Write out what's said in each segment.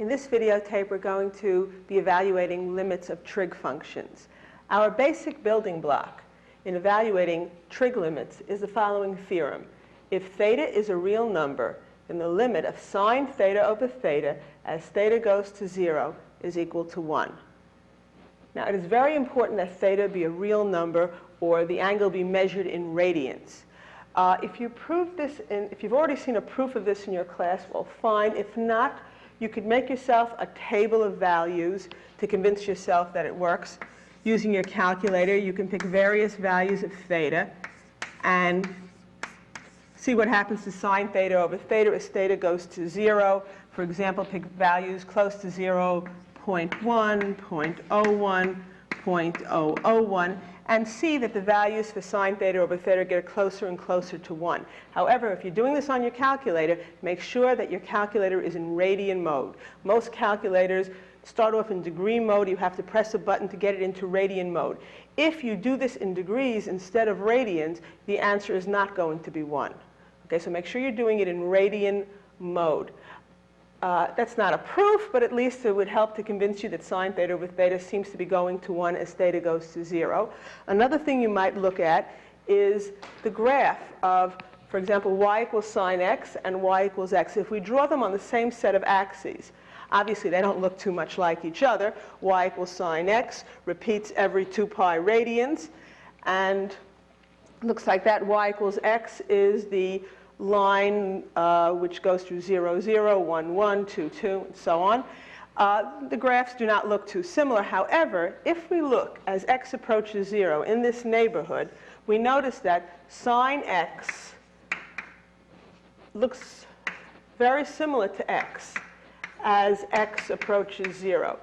In this videotape, we're going to be evaluating limits of trig functions. Our basic building block in evaluating trig limits is the following theorem. If theta is a real number, then the limit of sine theta over theta as theta goes to 0 is equal to 1. Now, it is very important that theta be a real number or the angle be measured in radians. If you've already seen a proof of this in your class, well, fine. If not, you could make yourself a table of values to convince yourself that it works. Using your calculator, you can pick various values of theta and see what happens to sine theta over theta as theta goes to 0. For example, pick values close to 0, 0.1, 0.01, 0.001, and see that the values for sine theta over theta get closer and closer to 1. However, if you're doing this on your calculator, make sure that your calculator is in radian mode. Most calculators start off in degree mode. You have to press a button to get it into radian mode. If you do this in degrees instead of radians, the answer is not going to be 1. Okay, so make sure you're doing it in radian mode. That's not a proof, but at least it would help to convince you that sine theta over theta seems to be going to 1 as theta goes to 0. Another thing you might look at is the graph of, for example, y equals sine x and y equals x. If we draw them on the same set of axes, obviously they don't look too much like each other. Y equals sine x repeats every 2 pi radians, and looks like that. Y equals x is the line which goes through 0, 0, 1, 1, 2, 2, and so on. The graphs do not look too similar. However, if we look as x approaches 0 in this neighborhood, we notice that sine x looks very similar to x as x approaches 0.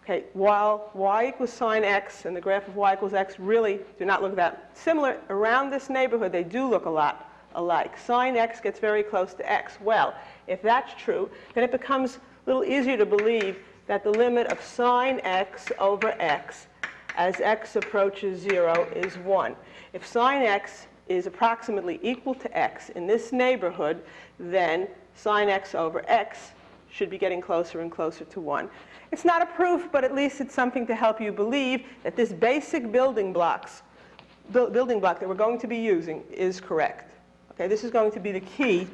Okay, while y equals sine x and the graph of y equals x really do not look that similar, around this neighborhood they do look a lot alike. Sine x gets very close to x. Well, if that's true, then it becomes a little easier to believe that the limit of sine x over x as x approaches 0 is 1. If sine x is approximately equal to x in this neighborhood, then sine x over x should be getting closer and closer to 1. It's not a proof, but at least it's something to help you believe that this basic building block that we're going to be using is correct. Okay, this is going to be the key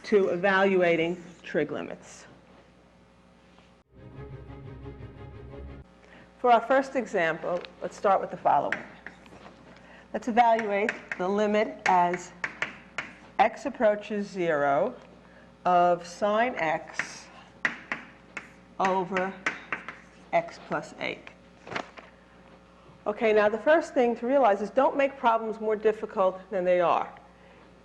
to evaluating trig limits. For our first example, let's start with the following. Let's evaluate the limit as x approaches 0 of sine x over x plus 8. Okay, now the first thing to realize is don't make problems more difficult than they are.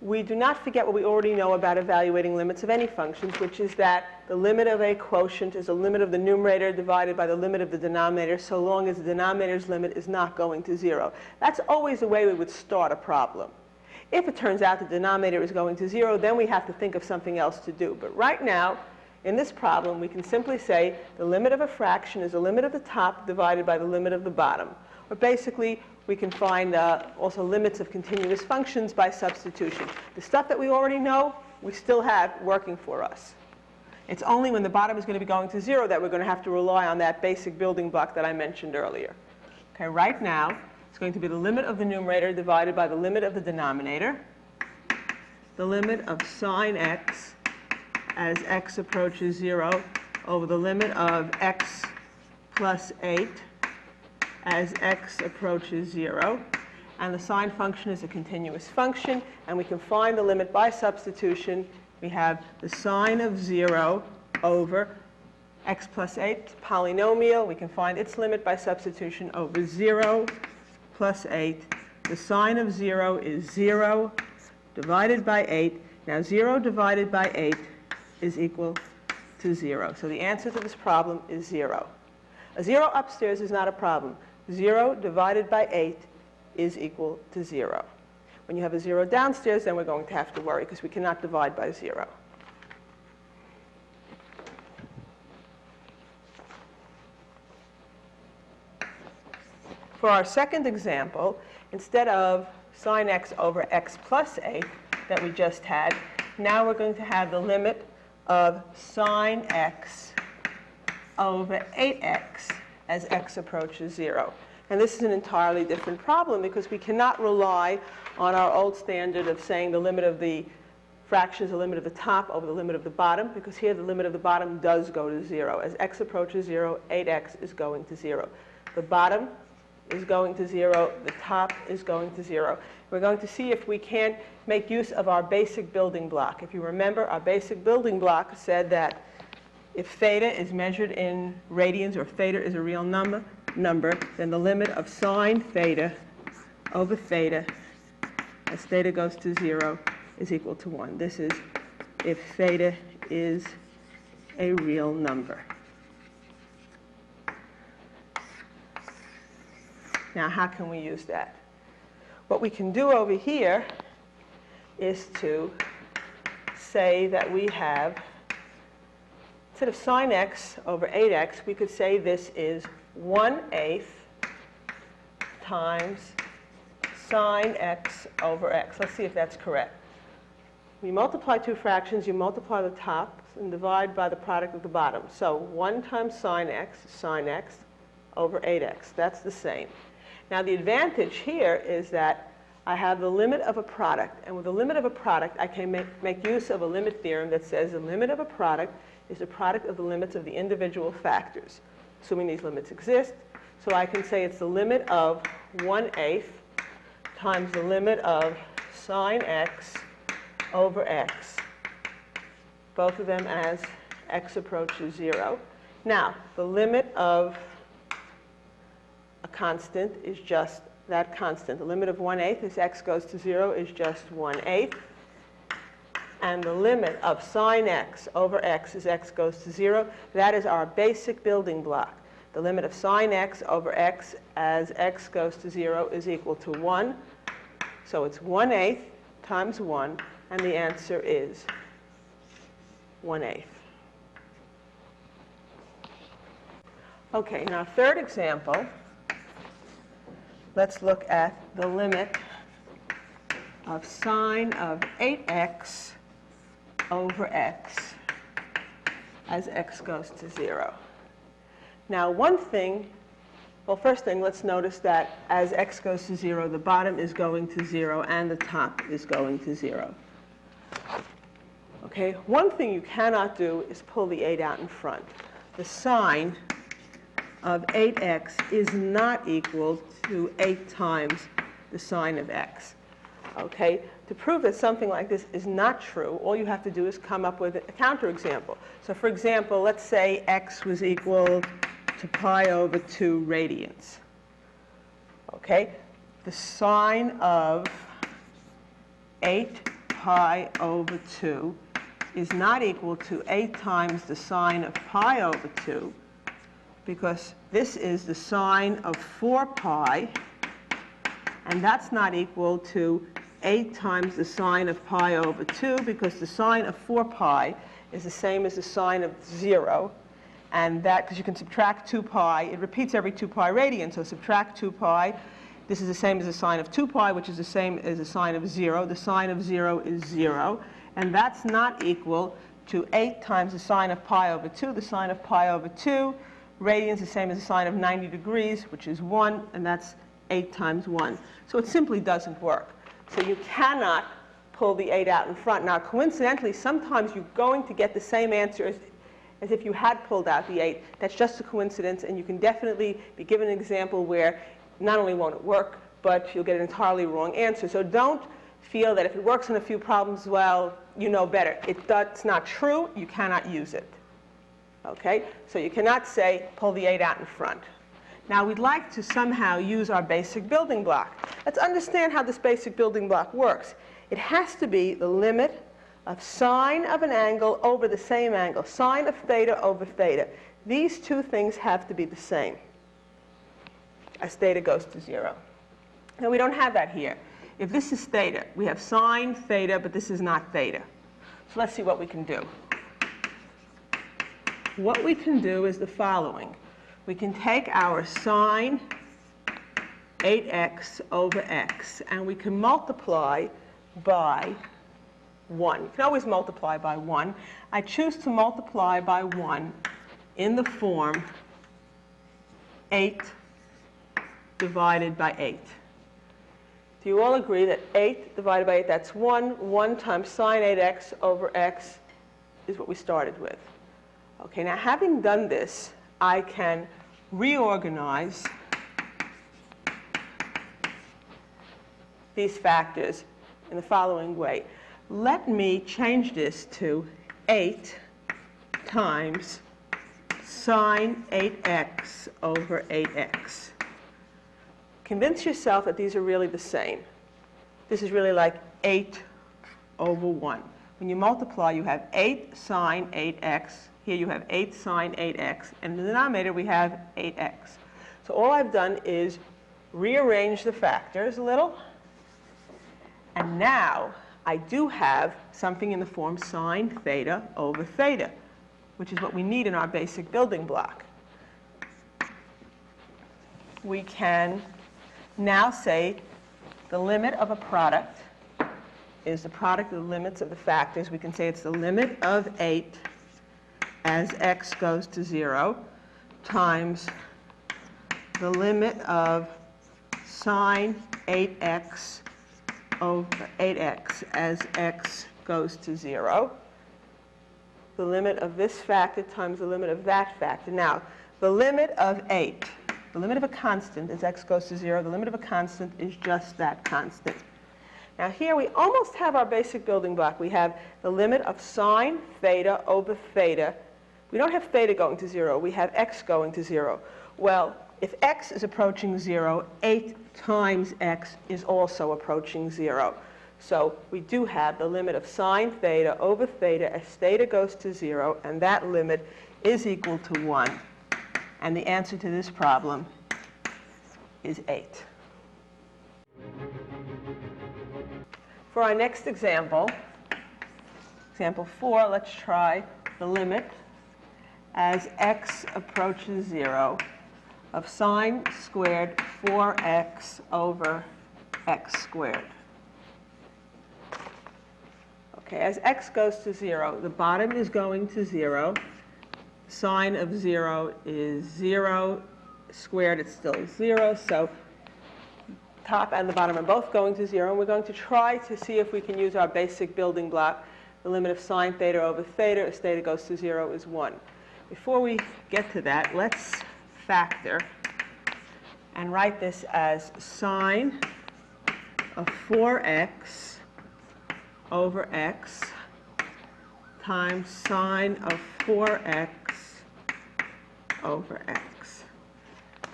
We do not forget what we already know about evaluating limits of any functions, which is that the limit of a quotient is the limit of the numerator divided by the limit of the denominator, so long as the denominator's limit is not going to 0. That's always the way we would start a problem. If it turns out the denominator is going to 0, then we have to think of something else to do. But right now, in this problem, we can simply say the limit of a fraction is the limit of the top divided by the limit of the bottom. Or basically, we can find also limits of continuous functions by substitution. The stuff that we already know, we still have working for us. It's only when the bottom is going to be going to 0 that we're going to have to rely on that basic building block that I mentioned earlier. Okay, right now, it's going to be the limit of the numerator divided by the limit of the denominator, the limit of sine x as x approaches 0 over the limit of x plus 8 as x approaches 0, and the sine function is a continuous function, and we can find the limit by substitution. We have the sine of 0 over x plus 8 polynomial. We can find its limit by substitution over 0 plus 8. The sine of 0 is 0 divided by 8. Now 0 divided by 8 is equal to 0. So the answer to this problem is 0. A 0 upstairs is not a problem. 0 divided by 8 is equal to 0. When you have a 0 downstairs, then we're going to have to worry because we cannot divide by 0. For our second example, instead of sine x over x plus 8 that we just had, now we're going to have the limit of sine x over 8x as x approaches 0. And this is an entirely different problem because we cannot rely on our old standard of saying the limit of the fraction is the limit of the top over the limit of the bottom, because here the limit of the bottom does go to 0. As x approaches 0, 8x is going to 0. The bottom is going to 0. The top is going to 0. We're going to see if we can't make use of our basic building block. If you remember, our basic building block said that if theta is measured in radians, or if theta is a real number, then the limit of sine theta over theta as theta goes to 0 is equal to 1. This is if theta is a real number. Now, how can we use that? What we can do over here is to say that we have, instead of sine x over 8x, we could say this is 1/8 times sine x over x. Let's see if that's correct. We multiply two fractions, you multiply the tops and divide by the product of the bottom. So 1 times sine x over 8x. That's the same. Now the advantage here is that I have the limit of a product, and with the limit of a product I can make use of a limit theorem that says the limit of a product is the product of the limits of the individual factors, assuming these limits exist. So I can say it's the limit of 1/8 times the limit of sine x over x, both of them as x approaches 0. Now, the limit of a constant is just that constant. The limit of 1/8 as x goes to 0 is just 1/8. And the limit of sine x over x as x goes to 0, that is our basic building block. The limit of sine x over x as x goes to 0 is equal to 1. So it's 1/8 times 1, and the answer is 1/8. Okay, now third example, let's look at the limit of sine of 8x over x as x goes to 0. Now one thing, well, first thing, let's notice that as x goes to 0, the bottom is going to 0 and the top is going to 0. Okay, one thing you cannot do is pull the 8 out in front. The sine of 8x is not equal to 8 times the sine of x. Okay, to prove that something like this is not true, all you have to do is come up with a counterexample. So for example, let's say x was equal to pi over 2 radians. Okay, the sine of 8 pi over 2 is not equal to 8 times the sine of pi over 2, because this is the sine of 4 pi, and that's not equal to 8 times the sine of pi over 2, because the sine of 4 pi is the same as the sine of 0. And that, because you can subtract 2 pi, it repeats every 2 pi radian, so subtract 2 pi. This is the same as the sine of 2 pi, which is the same as the sine of 0. The sine of 0 is 0. And that's not equal to 8 times the sine of pi over 2. The sine of pi over 2 radians is the same as the sine of 90 degrees, which is 1, and that's 8 times 1. So it simply doesn't work. So you cannot pull the 8 out in front. Now, coincidentally, sometimes you're going to get the same answer as if you had pulled out the 8. That's just a coincidence, and you can definitely be given an example where not only won't it work, but you'll get an entirely wrong answer. So don't feel that if it works in a few problems, well, you know better. That's not true. You cannot use it. Okay? So you cannot say, pull the 8 out in front. Now, we'd like to somehow use our basic building block. Let's understand how this basic building block works. It has to be the limit of sine of an angle over the same angle, sine of theta over theta. These two things have to be the same as theta goes to 0. Now, we don't have that here. If this is theta, we have sine theta, but this is not theta. So let's see what we can do. What we can do is the following. We can take our sine 8x over x, and we can multiply by 1. You can always multiply by 1. I choose to multiply by 1 in the form 8 divided by 8. Do you all agree that 8 divided by 8, that's 1. 1 times sine 8x over x is what we started with. Okay, now having done this, I can reorganize these factors in the following way. Let me change this to 8 times sine 8x over 8x. Convince yourself that these are really the same. This is really like 8 over 1. When you multiply, you have 8 sine 8x. Here you have 8 sine 8x. And in the denominator, we have 8x. So all I've done is rearrange the factors a little. And now I do have something in the form sine theta over theta, which is what we need in our basic building block. We can now say the limit of a product is the product of the limits of the factors. We can say it's the limit of 8 as x goes to 0 times the limit of sine 8x over 8x as x goes to 0. The limit of this factor times the limit of that factor. Now, the limit of 8, the limit of a constant as x goes to 0, the limit of a constant is just that constant. Now here we almost have our basic building block. We have the limit of sine theta over theta. We don't have theta going to 0. We have x going to 0. Well, if x is approaching 0, 8 times x is also approaching 0. So we do have the limit of sine theta over theta as theta goes to 0, and that limit is equal to 1. And the answer to this problem is 8. For our next example, example 4, let's try the limit as x approaches 0 of sine squared 4x over x squared. Okay, as x goes to 0, the bottom is going to 0. Sine of 0 is 0. Squared, it's still 0. So top and the bottom are both going to 0. And we're going to try to see if we can use our basic building block. The limit of sine theta over theta as theta goes to 0 is 1. Before we get to that, let's factor and write this as sine of 4x over x times sine of 4x over x.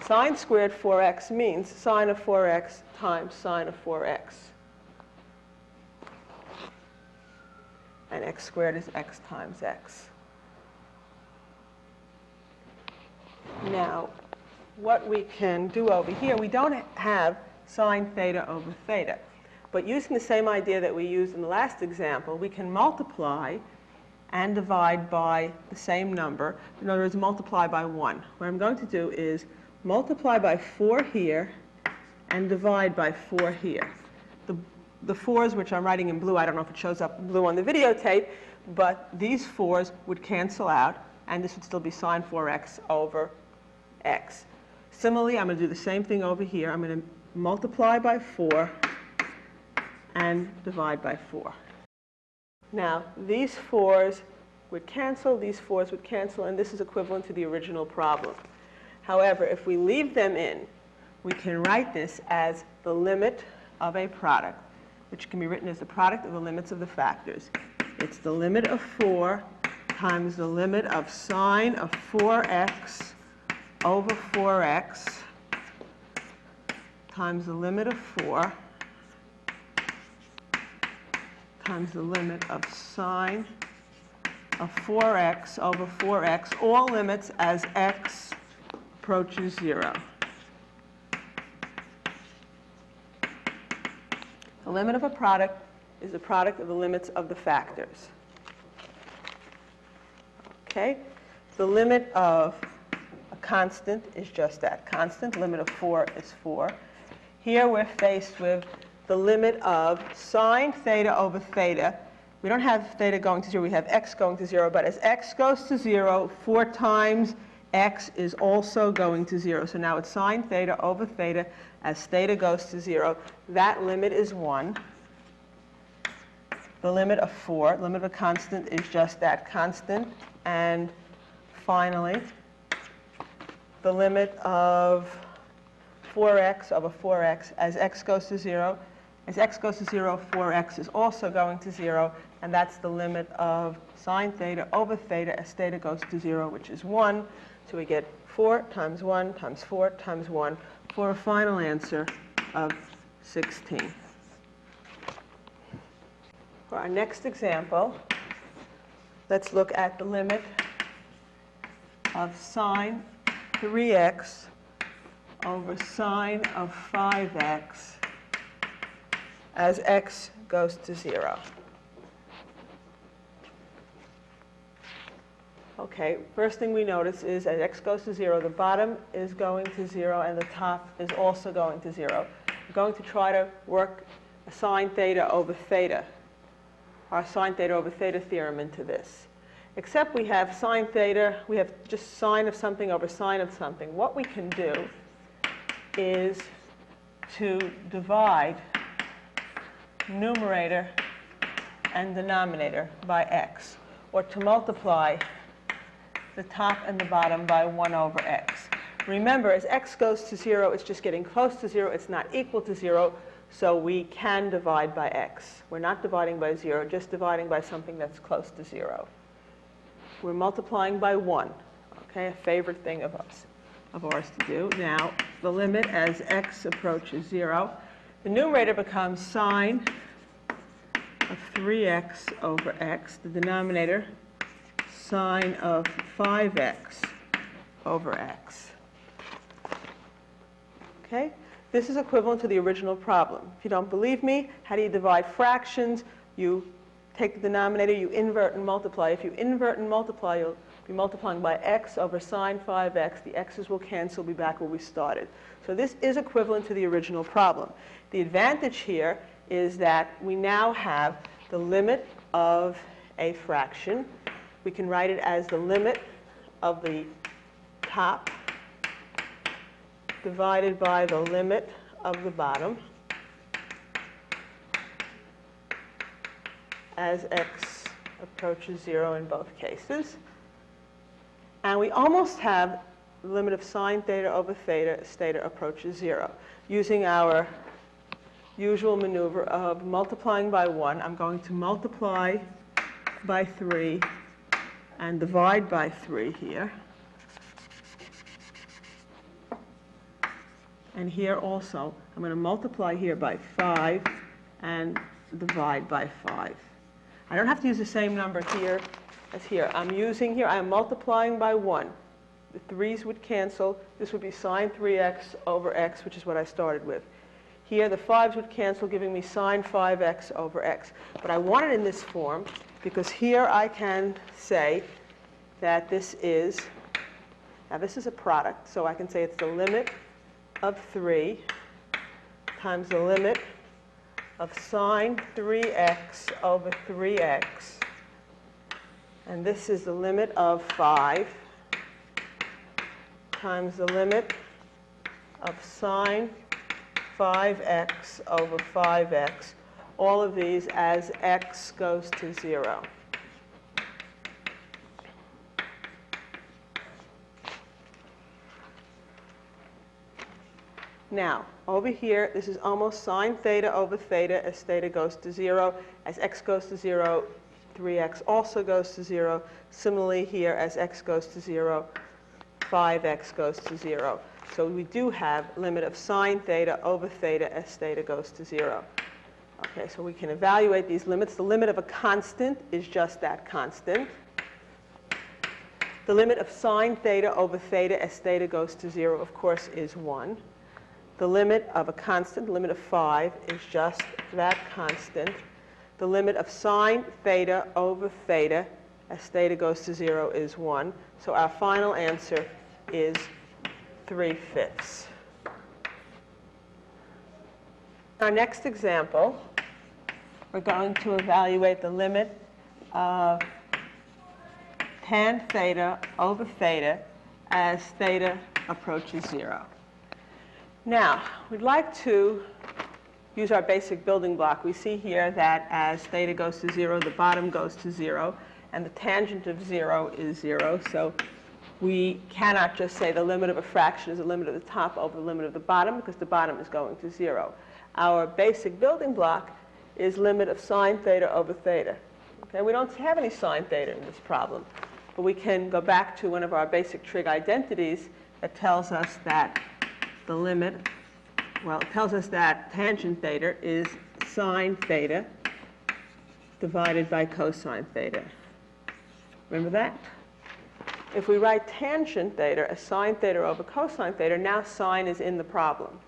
Sine squared 4x means sine of 4x times sine of 4x. And x squared is x times x. Now, what we can do over here, we don't have sine theta over theta. But using the same idea that we used in the last example, we can multiply and divide by the same number. In other words, multiply by 1. What I'm going to do is multiply by 4 here and divide by 4 here. The 4s, which I'm writing in blue, I don't know if it shows up in blue on the videotape, but these 4s would cancel out, and this would still be sine 4x over x. Similarly, I'm going to do the same thing over here. I'm going to multiply by 4 and divide by 4. Now, these 4s would cancel, these 4s would cancel, and this is equivalent to the original problem. However, if we leave them in, we can write this as the limit of a product, which can be written as the product of the limits of the factors. It's the limit of 4 times the limit of sine of 4x over 4x times the limit of 4 times the limit of sine of 4x over 4x, all limits as x approaches 0. The limit of a product is the product of the limits of the factors. Okay? The limit of a constant is just that constant. Limit of 4 is 4. Here we're faced with the limit of sine theta over theta We don't have theta going to 0, we have x going to 0, but as x goes to 0, 4 times x is also going to 0. So now it's sine theta over theta as theta goes to 0. That limit is 1. The limit of 4, the limit of a constant, is just that constant. And finally, the limit of 4x over 4x as x goes to 0. As x goes to 0, 4x is also going to 0, and that's the limit of sine theta over theta as theta goes to 0, which is 1. So we get 4 times 1 times 4 times 1 for a final answer of 16. For our next example, let's look at the limit of sine 3x over sine of 5x as x goes to 0. Okay, first thing we notice is as x goes to 0, the bottom is going to 0 and the top is also going to 0. We're going to try to work a sine theta over theta, our sine theta over theta theorem into this. Except we have sine theta, we have just sine of something over sine of something. What we can do is to divide numerator and denominator by x, or to multiply the top and the bottom by 1 over x. Remember, as x goes to 0, it's just getting close to 0. It's not equal to 0, so we can divide by x. We're not dividing by 0, just dividing by something that's close to 0. We're multiplying by 1, okay, a favorite thing of ours to do. Now, the limit as x approaches 0, the numerator becomes sine of 3x over x. The denominator, sine of 5x over x. Okay? This is equivalent to the original problem. If you don't believe me, how do you divide fractions? You take the denominator, you invert and multiply. If you invert and multiply, you'll be multiplying by x over sine 5x. The x's will cancel, be back where we started. So this is equivalent to the original problem. The advantage here is that we now have the limit of a fraction. We can write it as the limit of the top divided by the limit of the bottom as x approaches 0 in both cases. And we almost have the limit of sine theta over theta as theta approaches 0. Using our usual maneuver of multiplying by 1, I'm going to multiply by 3 and divide by 3 here. And here also, I'm going to multiply here by 5 and divide by 5. I don't have to use the same number here as here. I'm multiplying by 1. The 3's would cancel. This would be sine 3x over x, which is what I started with. Here, the 5's would cancel, giving me sine 5x over x. But I want it in this form because here I can say that this is a product, so I can say it's the limit of 3 times the limit of sine 3x over 3x. And this is the limit of 5 times the limit of sine 5x over 5x, all of these as x goes to 0. Now, over here, this is almost sine theta over theta as theta goes to 0. As x goes to 0, 3x also goes to 0. Similarly here, as x goes to 0, 5x goes to 0. So we do have limit of sine theta over theta as theta goes to 0. Okay, so we can evaluate these limits. The limit of a constant is just that constant. The limit of sine theta over theta as theta goes to 0, of course, is 1. The limit of a constant, the limit of 5, is just that constant. The limit of sine theta over theta as theta goes to 0 is 1. So our final answer is 3/5. Our next example we're going to evaluate the limit of tan theta over theta as theta approaches 0. Now, we'd like to use our basic building block. We see here that as theta goes to 0, the bottom goes to 0, and the tangent of 0 is 0. So we cannot just say the limit of a fraction is the limit of the top over the limit of the bottom, because the bottom is going to 0. Our basic building block is limit of sine theta over theta. Okay, we don't have any sine theta in this problem, but we can go back to one of our basic trig identities that tells us that the limit, well, it tells us that tangent theta is sine theta divided by cosine theta. Remember that? If we write tangent theta as sine theta over cosine theta, now sine is in the problem.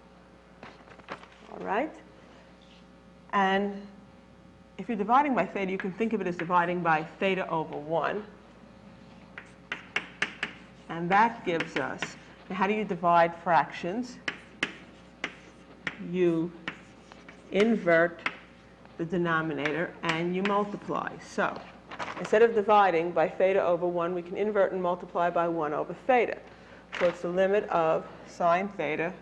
All right? And if you're dividing by theta, you can think of it as dividing by theta over 1. And that gives us, now how do you divide fractions? You invert the denominator and you multiply. So instead of dividing by theta over 1, we can invert and multiply by 1 over theta. So it's the limit of sine theta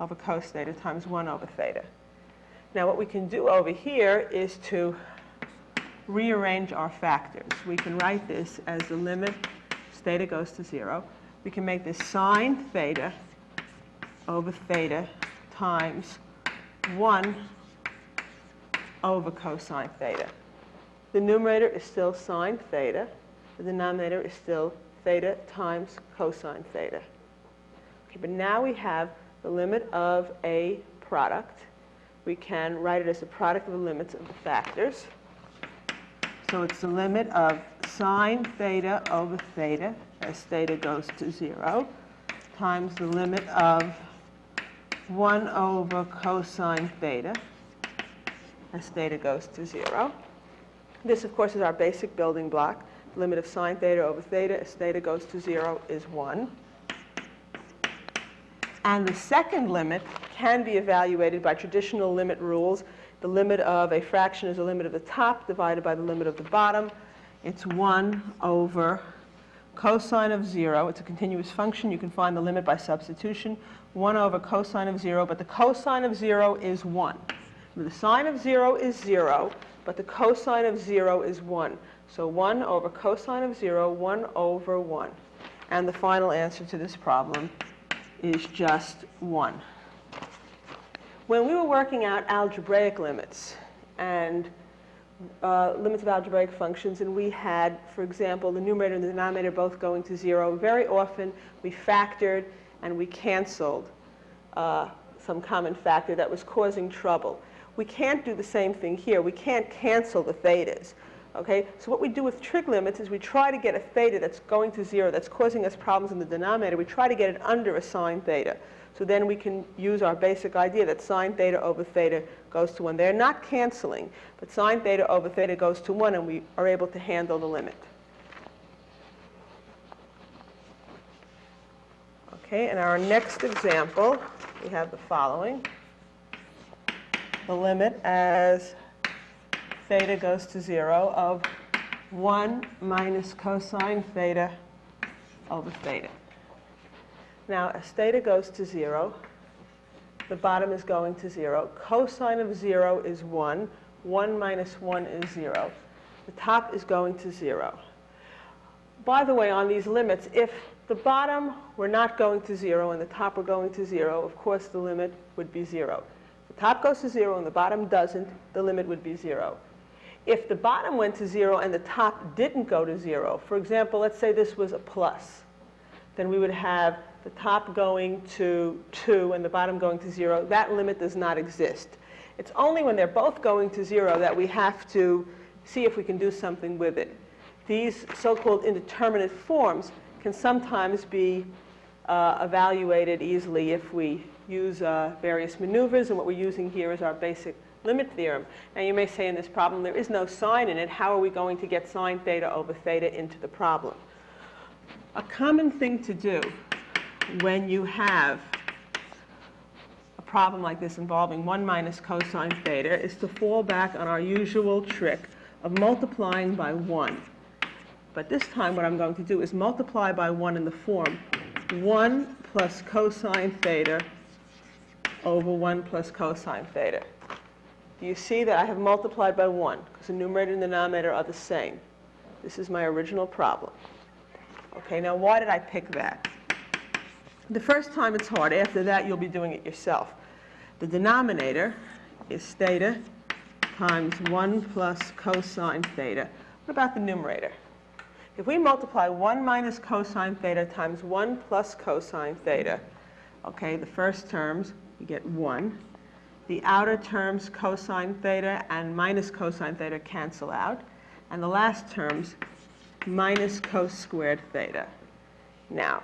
over cos theta times 1 over theta. Now what we can do over here is to rearrange our factors. We can write this as the limit as theta goes to 0. We can make this sine theta over theta times 1 over cosine theta. The numerator is still sine theta. The denominator is still theta times cosine theta. Okay, but now we have the limit of a product. We can write it as the product of the limits of the factors. So it's the limit of sine theta over theta as theta goes to 0 times the limit of 1 over cosine theta as theta goes to 0. This, of course, is our basic building block. The limit of sine theta over theta as theta goes to 0 is 1. And the second limit can be evaluated by traditional limit rules. The limit of a fraction is the limit of the top divided by the limit of the bottom. It's 1 over cosine of 0. It's a continuous function. You can find the limit by substitution. 1 over cosine of 0, but the cosine of 0 is 1. The sine of 0 is 0, but the cosine of 0 is 1. So 1 over cosine of 0, 1 over 1. And the final answer to this problem is just 1. When we were working out algebraic limits and limits of algebraic functions, and we had, for example, the numerator and the denominator both going to 0, very often we factored and we canceled some common factor that was causing trouble. We can't do the same thing here. We can't cancel the thetas. Okay? So what we do with trig limits is we try to get a theta that's going to 0, that's causing us problems in the denominator. We try to get it under a sine theta. So then we can use our basic idea that sine theta over theta goes to 1. They're not canceling, but sine theta over theta goes to 1, and we are able to handle the limit. Okay, in our next example, we have the following. The limit as theta goes to 0 of 1 minus cosine theta over theta. Now, as theta goes to 0, the bottom is going to 0. Cosine of 0 is 1. 1 minus 1 is 0. The top is going to 0. By the way, on these limits, if the bottom were not going to 0 and the top were going to 0, of course the limit would be 0. If the top goes to 0 and the bottom doesn't, the limit would be 0. If the bottom went to 0 and the top didn't go to 0, for example, let's say this was a plus, then we would have the top going to 2 and the bottom going to 0. That limit does not exist. It's only when they're both going to 0 that we have to see if we can do something with it. These so-called indeterminate forms can sometimes be evaluated easily if we use various maneuvers, and what we're using here is our basic limit theorem. Now you may say in this problem there is no sine in it. How are we going to get sine theta over theta into the problem? A common thing to do when you have a problem like this involving 1 minus cosine theta is to fall back on our usual trick of multiplying by 1. But this time what I'm going to do is multiply by 1 in the form 1 plus cosine theta over 1 plus cosine theta. Do you see that I have multiplied by 1 because the numerator and the denominator are the same? This is my original problem. Okay, now why did I pick that? The first time it's hard. After that, you'll be doing it yourself. The denominator is theta times 1 plus cosine theta. What about the numerator? If we multiply 1 minus cosine theta times 1 plus cosine theta, okay, the first terms, we get 1. The outer terms, cosine theta and minus cosine theta, cancel out. And the last terms, minus cos squared theta. Now,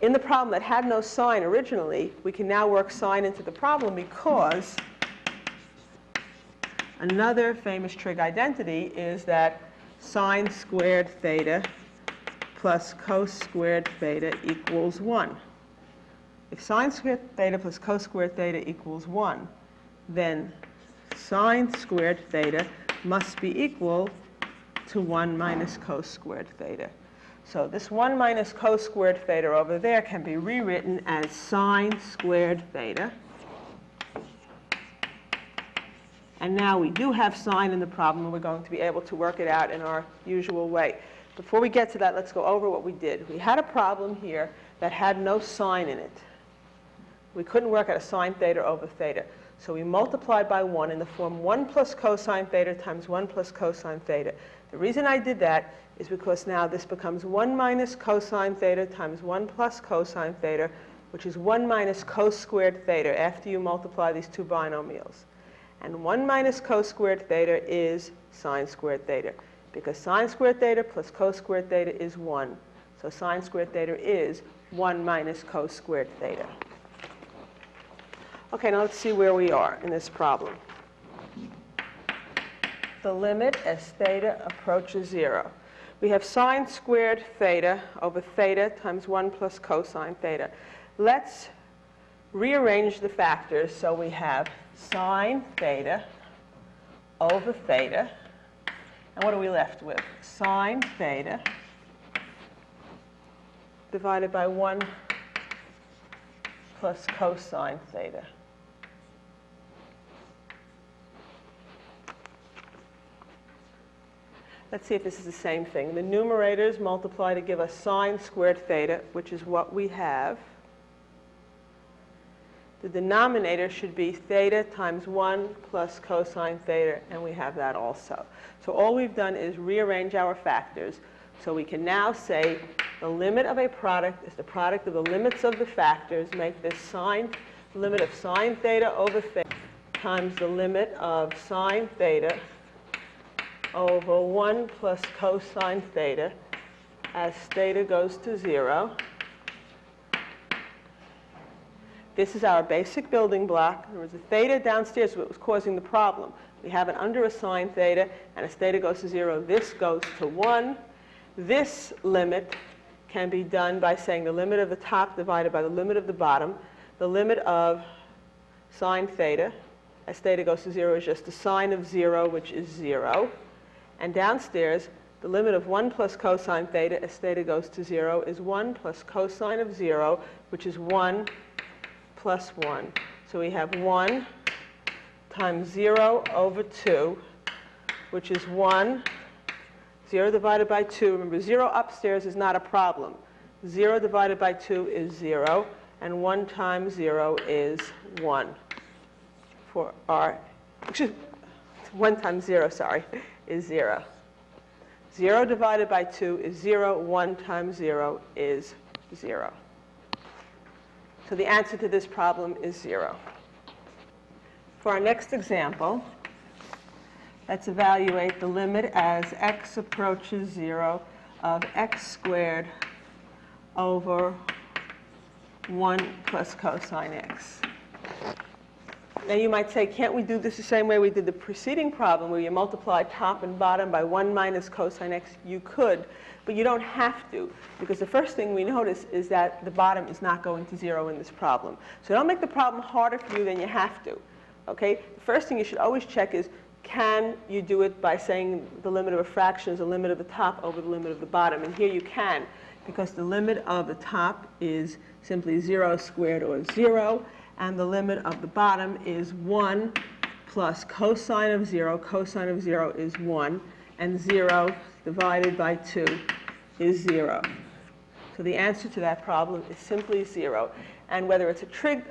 in the problem that had no sine originally, we can now work sine into the problem because another famous trig identity is that sine squared theta plus cos squared theta equals 1. If sine squared theta plus cos squared theta equals 1, then sine squared theta must be equal to 1 minus cos squared theta. So this 1 minus cos squared theta over there can be rewritten as sine squared theta. And now we do have sine in the problem, and we're going to be able to work it out in our usual way. Before we get to that, let's go over what we did. We had a problem here that had no sine in it. We couldn't work out a sine theta over theta. So we multiplied by 1 in the form 1 plus cosine theta times 1 plus cosine theta. The reason I did that is because now this becomes 1 minus cosine theta times 1 plus cosine theta, which is 1 minus cos squared theta after you multiply these two binomials. And 1 minus cos squared theta is sine squared theta, because sine squared theta plus cos squared theta is 1. So sine squared theta is 1 minus cos squared theta. Okay, now let's see where we are in this problem. The limit as theta approaches 0. We have sine squared theta over theta times 1 plus cosine theta. Let's rearrange the factors so we have sine theta over theta. And what are we left with? Sine theta divided by 1 plus cosine theta. Let's see if this is the same thing. The numerators multiply to give us sine squared theta, which is what we have. The denominator should be theta times 1 plus cosine theta, and we have that also. So all we've done is rearrange our factors. So we can now say the limit of a product is the product of the limits of the factors. Make this limit of sine theta over theta times the limit of sine theta over 1 plus cosine theta as theta goes to 0. This is our basic building block. There was a theta downstairs that was causing the problem. We have it under a sine theta, and as theta goes to 0, this goes to 1. This limit can be done by saying the limit of the top divided by the limit of the bottom. The limit of sine theta as theta goes to 0 is just the sine of 0, which is 0. And downstairs, the limit of 1 plus cosine theta as theta goes to 0 is 1 plus cosine of 0, which is 1 plus 1. So we have 1 times 0 over 2, which is 1. 0 divided by 2. Remember, 0 upstairs is not a problem. 0 divided by 2 is 0, and 1 times 0 is 1. For our, 1 times 0, sorry, is 0. 0 divided by 2 is 0. 1 times 0 is 0. So the answer to this problem is 0. For our next example, let's evaluate the limit as x approaches 0 of x squared over 1 plus cosine x. Now you might say, can't we do this the same way we did the preceding problem, where you multiply top and bottom by 1 minus cosine x? You could, but you don't have to, because the first thing we notice is that the bottom is not going to 0 in this problem. So don't make the problem harder for you than you have to. Okay? The first thing you should always check is, can you do it by saying the limit of a fraction is the limit of the top over the limit of the bottom? And here you can, because the limit of the top is simply 0 squared, or 0. And the limit of the bottom is 1 plus cosine of 0. Cosine of 0 is 1. And 0 divided by 2 is 0. So the answer to that problem is simply 0. And whether it's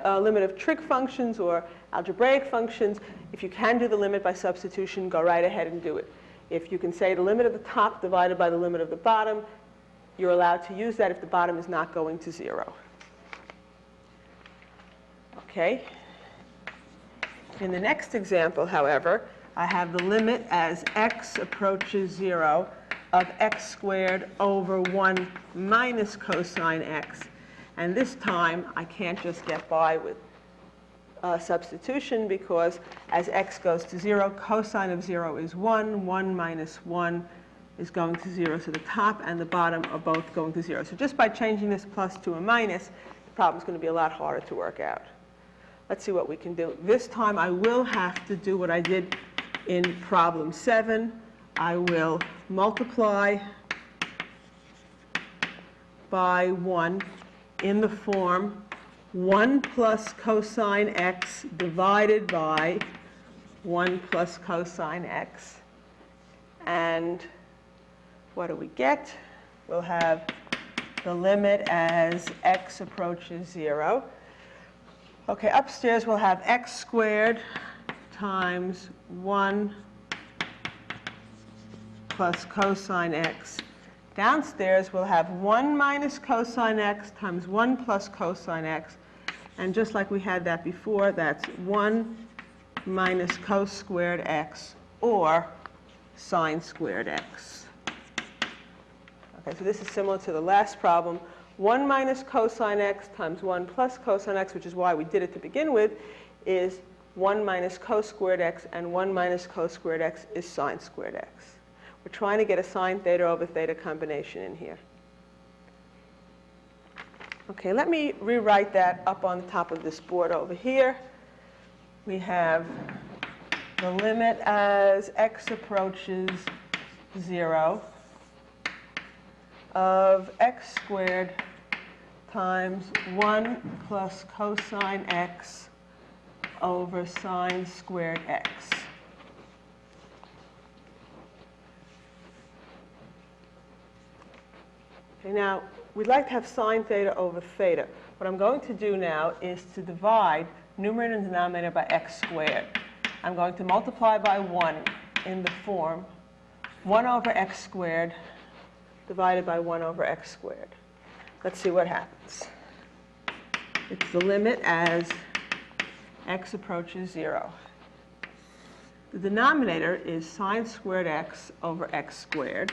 a limit of trig functions or algebraic functions, if you can do the limit by substitution, go right ahead and do it. If you can say the limit of the top divided by the limit of the bottom, you're allowed to use that if the bottom is not going to 0. Okay. In the next example, however, I have the limit as x approaches 0 of x squared over 1 minus cosine x. And this time, I can't just get by with substitution, because as x goes to 0, cosine of 0 is 1. 1 minus 1 is going to 0. So the top and the bottom are both going to 0. So just by changing this plus to a minus, the problem is going to be a lot harder to work out. Let's see what we can do. This time I will have to do what I did in problem 7. I will multiply by 1 in the form 1 plus cosine x divided by 1 plus cosine x. And what do we get? We'll have the limit as x approaches 0. Okay, upstairs we'll have x squared times 1 plus cosine x. Downstairs we'll have 1 minus cosine x times 1 plus cosine x. And just like we had that before, that's 1 minus cos squared x, or sine squared x. Okay, so this is similar to the last problem. 1 minus cosine x times 1 plus cosine x, which is why we did it to begin with, is 1 minus cos squared x, and 1 minus cos squared x is sine squared x. We're trying to get a sine theta over theta combination in here. Okay, let me rewrite that up on the top of this board over here. We have the limit as x approaches 0 of x squared times 1 plus cosine x over sine squared x. Okay, now, we'd like to have sine theta over theta. What I'm going to do now is to divide numerator and denominator by x squared. I'm going to multiply by 1 in the form 1 over x squared divided by 1 over x squared. Let's see what happens. It's the limit as x approaches 0. The denominator is sine squared x over x squared.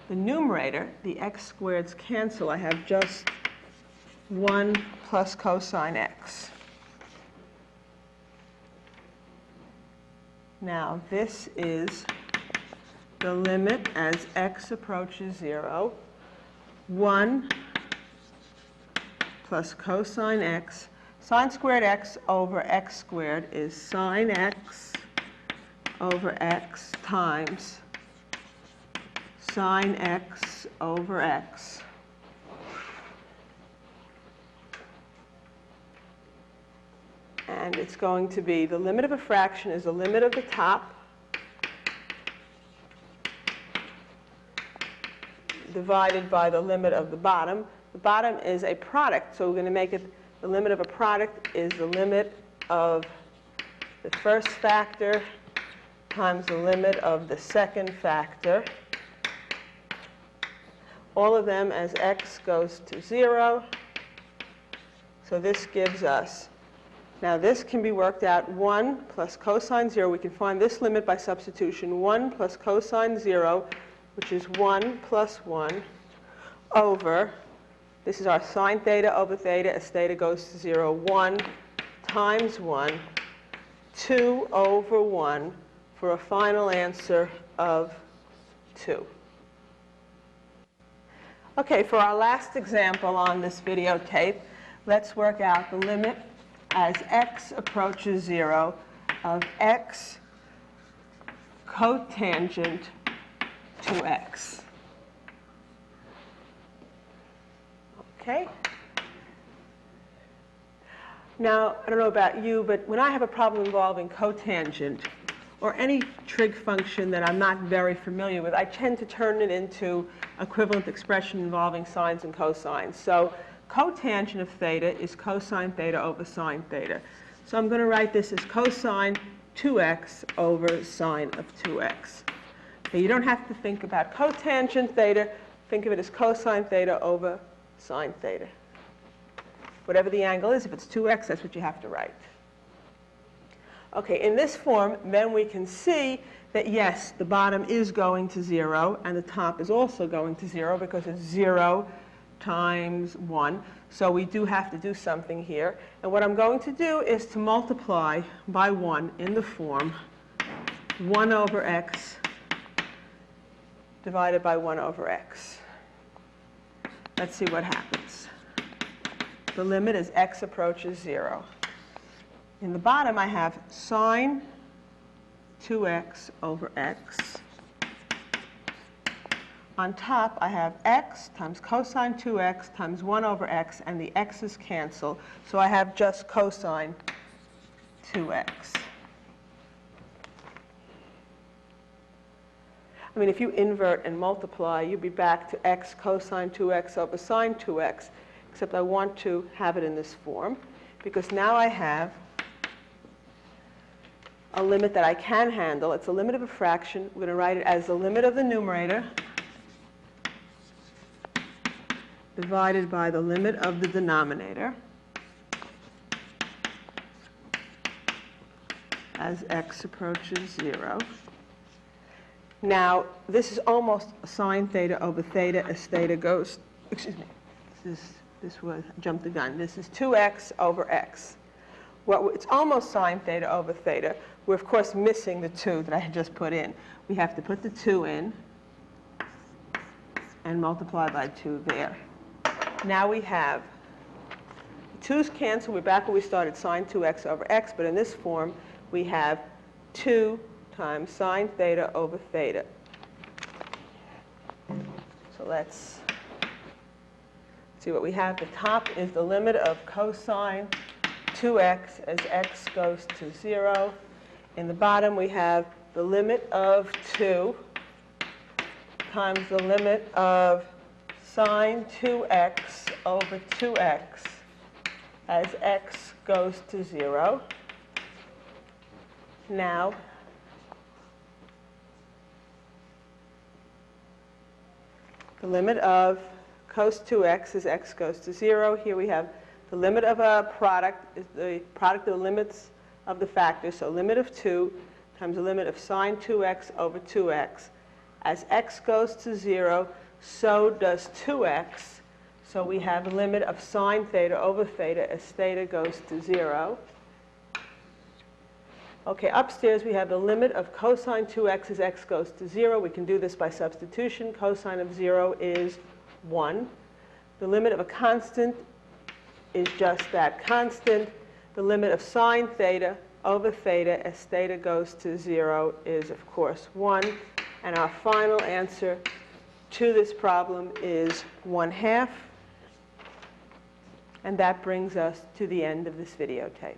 The numerator, the x squareds cancel. I have just 1 plus cosine x. Now, this is the limit as x approaches 0. 1 plus cosine x. Sine squared x over x squared is sine x over x times sine x over x. And it's going to be the limit of a fraction is the limit of the top divided by the limit of the bottom. The bottom is a product, so we're going to make it the limit of a product is the limit of the first factor times the limit of the second factor. All of them as x goes to 0. So this gives us, now this can be worked out, 1 plus cosine 0. We can find this limit by substitution. 1 plus cosine 0, which is 1 plus 1, over This is our sine theta over theta as theta goes to 0, 1 times 1, 2 over 1 for a final answer of 2. Okay, for our last example on this videotape, let's work out the limit as x approaches 0 of x cotangent to x. Okay? Now, I don't know about you, but when I have a problem involving cotangent or any trig function that I'm not very familiar with, I tend to turn it into equivalent expression involving sines and cosines. So cotangent of theta is cosine theta over sine theta. So I'm going to write this as cosine 2x over sine of 2x. Okay, you don't have to think about cotangent theta. Think of it as cosine theta over sine theta. Whatever the angle is, if it's 2x, that's what you have to write. Okay, in this form, then we can see that, yes, the bottom is going to 0, and the top is also going to 0 because it's 0 times 1. So we do have to do something here. And what I'm going to do is to multiply by 1 in the form 1 over x divided by 1 over x. Let's see what happens. The limit as x approaches 0. In the bottom, I have sine 2x over x. On top, I have x times cosine 2x times 1 over x, and the x's cancel. So I have just cosine 2x. I mean, if you invert and multiply, you'd be back to x cosine 2x over sine 2x, except I want to have it in this form, because now I have a limit that I can handle. It's a limit of a fraction. We're going to write it as the limit of the numerator divided by the limit of the denominator as x approaches 0. Now, this is almost sine theta over theta as theta goes, excuse me, this was, I jumped the gun. This is 2x over x. Well, it's almost sine theta over theta. We're, of course, missing the 2 that I had just put in. We have to put the 2 in and multiply by 2 there. Now we have the 2's cancel. We're back where we started, sine 2x over x. But in this form, we have 2 times sine theta over theta. So let's see what we have. The top is the limit of cosine 2x as x goes to 0. In the bottom, we have the limit of 2 times the limit of sine 2x over 2x as x goes to 0. Now, the limit of cos 2x as x goes to 0. Here we have the limit of a product is the product of the limits of the factors. So limit of 2 times the limit of sine 2x over 2x. As x goes to 0, so does 2x. So we have a limit of sine theta over theta as theta goes to 0. Okay, upstairs we have the limit of cosine 2x as x goes to 0. We can do this by substitution. Cosine of 0 is 1. The limit of a constant is just that constant. The limit of sine theta over theta as theta goes to 0 is, of course, 1. And our final answer to this problem is 1/2. And that brings us to the end of this videotape.